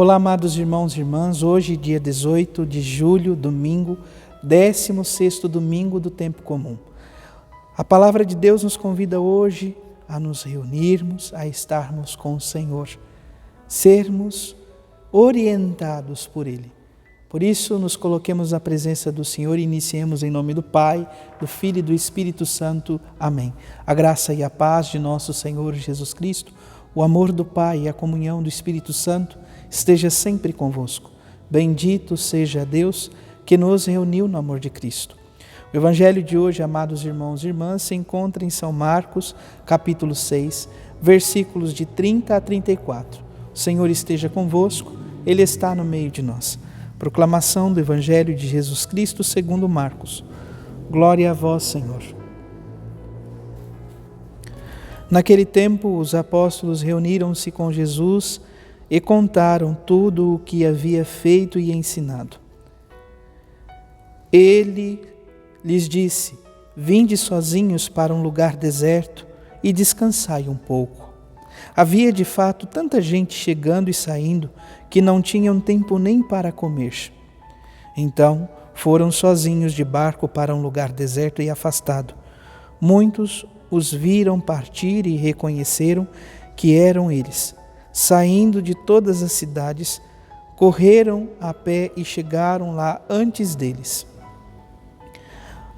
Olá, amados irmãos e irmãs, hoje dia 18 de julho, domingo, 16º domingo do tempo comum. A palavra de Deus nos convida hoje a nos reunirmos, a estarmos com o Senhor, sermos orientados por Ele. Por isso, nos coloquemos na presença do Senhor e iniciemos em nome do Pai, do Filho e do Espírito Santo. Amém. A graça e a paz de nosso Senhor Jesus Cristo, o amor do Pai e a comunhão do Espírito Santo esteja sempre convosco. Bendito seja Deus que nos reuniu no amor de Cristo. O Evangelho de hoje, amados irmãos e irmãs, se encontra em São Marcos, capítulo 6, versículos de 30 a 34. O Senhor esteja convosco, Ele está no meio de nós. Proclamação do Evangelho de Jesus Cristo segundo Marcos. Glória a vós, Senhor. Naquele tempo, os apóstolos reuniram-se com Jesus e contaram tudo o que havia feito e ensinado. Ele lhes disse: vinde sozinhos para um lugar deserto e descansai um pouco. Havia de fato tanta gente chegando e saindo que não tinham tempo nem para comer. Então foram sozinhos de barco para um lugar deserto e afastado. Muitos os viram partir e reconheceram que eram eles. Saindo de todas as cidades, correram a pé e chegaram lá antes deles.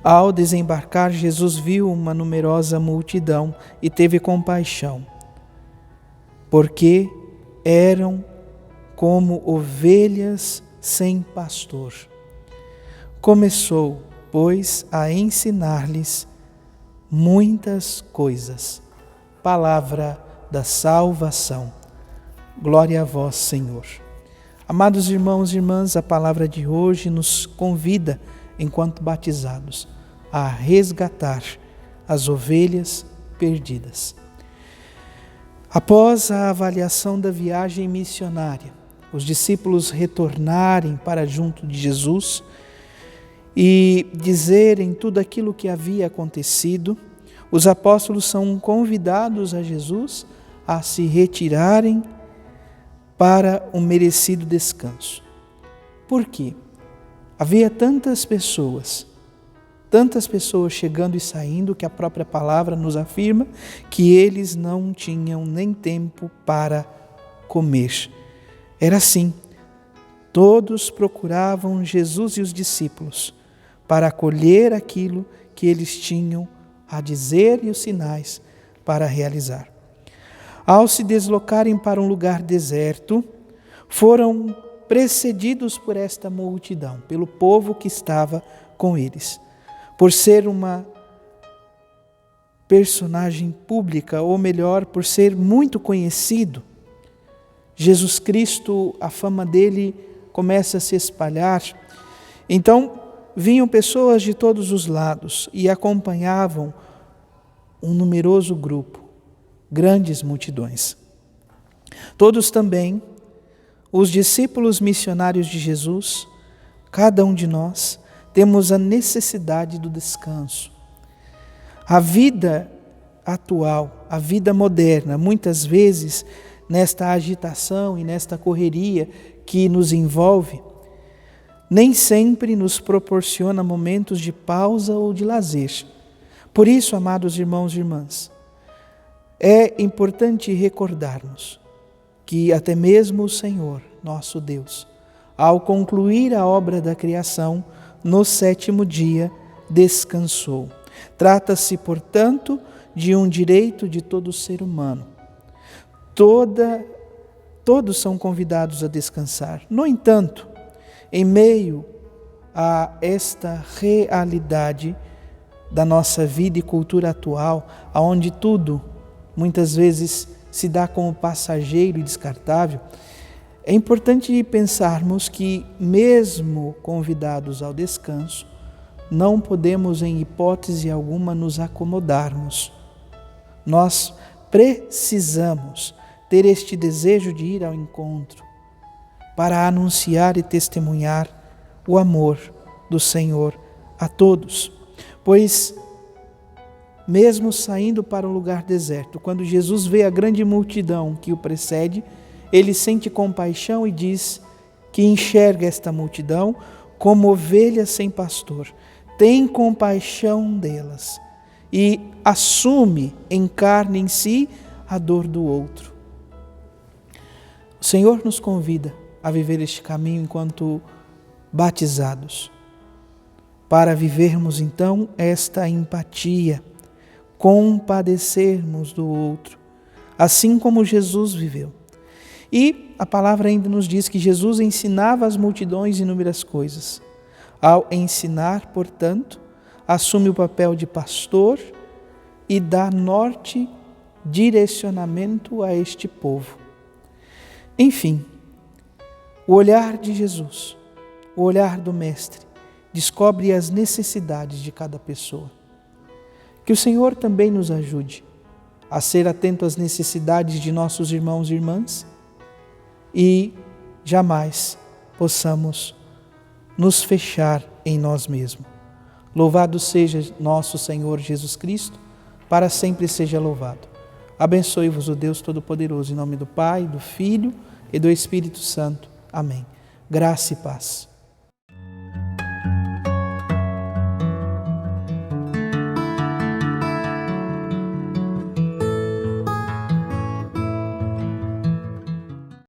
Ao desembarcar, Jesus viu uma numerosa multidão e teve compaixão, porque eram como ovelhas sem pastor. Começou, pois, a ensinar-lhes muitas coisas. Palavra da salvação. Glória a vós, Senhor. Amados irmãos e irmãs, a palavra de hoje nos convida, enquanto batizados, a resgatar as ovelhas perdidas. Após a avaliação da viagem missionária, os discípulos retornarem para junto de Jesus e dizerem tudo aquilo que havia acontecido, os apóstolos são convidados a Jesus a se retirarem para um merecido descanso. Por quê? Havia tantas pessoas chegando e saindo, que a própria palavra nos afirma que eles não tinham nem tempo para comer. Era assim, todos procuravam Jesus e os discípulos para acolher aquilo que eles tinham a dizer e os sinais para realizar. Ao se deslocarem para um lugar deserto, foram precedidos por esta multidão, pelo povo que estava com eles. Por ser uma personagem pública, ou melhor, por ser muito conhecido, Jesus Cristo, a fama dele começa a se espalhar. Então, vinham pessoas de todos os lados e acompanhavam um numeroso grupo, grandes multidões. Todos também, os discípulos missionários de Jesus, cada um de nós, temos a necessidade do descanso. A vida atual, a vida moderna, muitas vezes, nesta agitação e nesta correria que nos envolve, nem sempre nos proporciona momentos de pausa ou de lazer. Por isso, amados irmãos e irmãs, é importante recordarmos que até mesmo o Senhor, nosso Deus, ao concluir a obra da criação, no 7º dia, descansou. Trata-se, portanto, de um direito de todo ser humano. Todos são convidados a descansar. No entanto, em meio a esta realidade da nossa vida e cultura atual, onde tudo, muitas vezes, se dá como passageiro e descartável, é importante pensarmos que, mesmo convidados ao descanso, não podemos, em hipótese alguma, nos acomodarmos. Nós precisamos ter este desejo de ir ao encontro, para anunciar e testemunhar o amor do Senhor a todos. Pois, mesmo saindo para um lugar deserto, quando Jesus vê a grande multidão que o precede, ele sente compaixão e diz que enxerga esta multidão como ovelhas sem pastor. Tem compaixão delas e assume, encarna em si a dor do outro. O Senhor nos convida a viver este caminho enquanto batizados, para vivermos então esta empatia, compadecermos do outro, assim como Jesus viveu. E a palavra ainda nos diz que Jesus ensinava às multidões inúmeras coisas. Ao ensinar, portanto, assume o papel de pastor e dá norte, direcionamento a este povo. Enfim, o olhar de Jesus, o olhar do Mestre, descobre as necessidades de cada pessoa. Que o Senhor também nos ajude a ser atento às necessidades de nossos irmãos e irmãs e jamais possamos nos fechar em nós mesmos. Louvado seja nosso Senhor Jesus Cristo, para sempre seja louvado. Abençoe-vos o Deus Todo-Poderoso, em nome do Pai, do Filho e do Espírito Santo. Amém. Graça e paz.